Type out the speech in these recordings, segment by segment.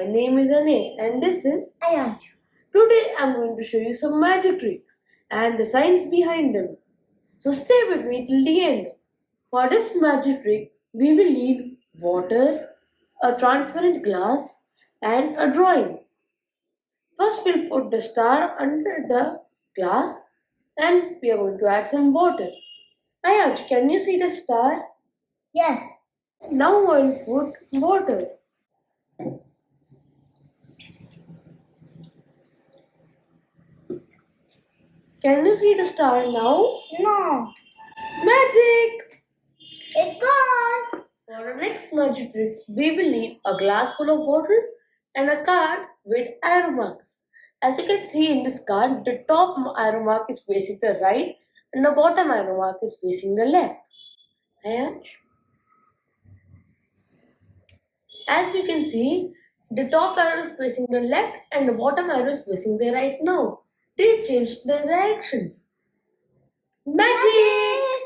My name is Ane and this is Ayaj. Today I'm going to show you some magic tricks and the science behind them. So stay with me till the end. For this magic trick, we will need water, a transparent glass and a drawing. First we'll put the star under the glass and we are going to add some water. Ayaj, can you see the star? Yes. Now I'll put water. Can you see the star now? No. Magic! It's gone. For the next magic trick, we will need a glass full of water and a card with arrow marks. As you can see in this card, the top arrow mark is facing the right and the bottom arrow mark is facing the left. And as you can see, the top arrow is facing the left and the bottom arrow is facing the right now. They changed the directions. Magic!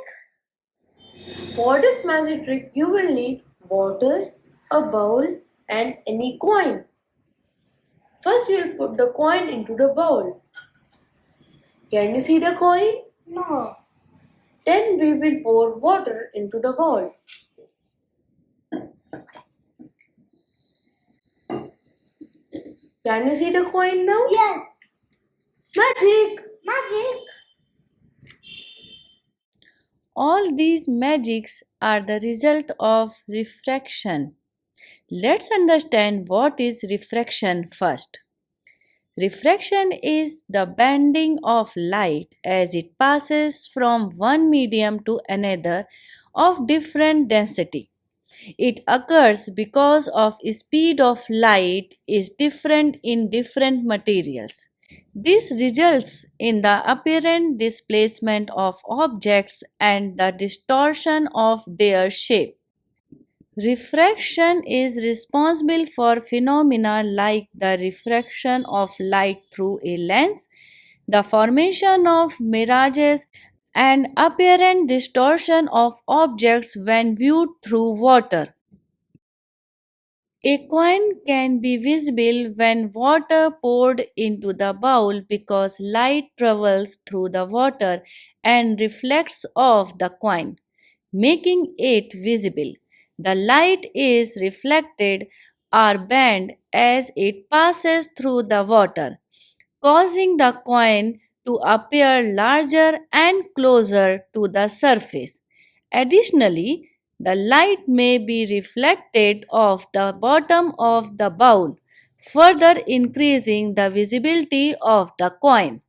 For this magic trick, you will need water, a bowl, and any coin. First, we will put the coin into the bowl. Can you see the coin? No. Then we will pour water into the bowl. Can you see the coin now? Yes. Magic! Magic. All these magics are the result of refraction. Let's understand what is refraction first. Refraction is the bending of light as it passes from one medium to another of different density. It occurs because of speed of light is different in different materials. This results in the apparent displacement of objects and the distortion of their shape. Refraction is responsible for phenomena like the refraction of light through a lens, the formation of mirages, and apparent distortion of objects when viewed through water. A coin can be visible when water poured into the bowl because light travels through the water and reflects off the coin, making it visible. The light is reflected or bent as it passes through the water, causing the coin to appear larger and closer to the surface. Additionally, the light may be reflected off the bottom of the bowl, further increasing the visibility of the coin.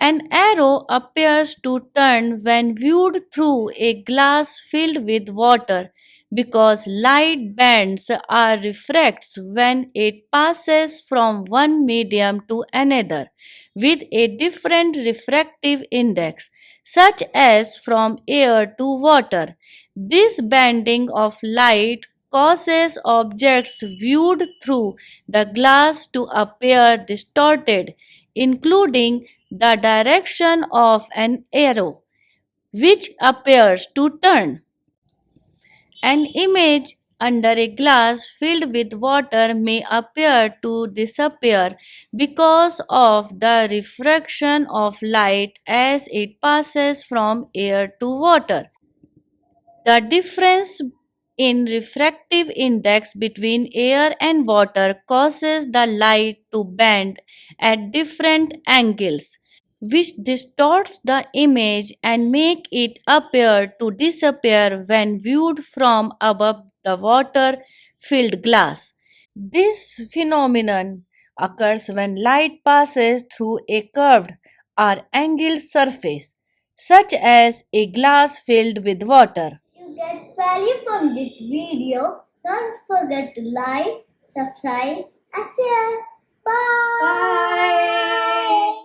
An arrow appears to turn when viewed through a glass filled with water because light bends or refracts when it passes from one medium to another with a different refractive index, such as from air to water. This bending of light causes objects viewed through the glass to appear distorted, including the direction of an arrow, which appears to turn. An image under a glass filled with water may appear to disappear because of the refraction of light as it passes from air to water. The difference in refractive index between air and water causes the light to bend at different angles, which distorts the image and make it appear to disappear when viewed from above the water filled glass. This phenomenon occurs when light passes through a curved or angled surface, such as a glass filled with water. You get value from this video. Don't forget to like, subscribe, and share. Bye. Bye!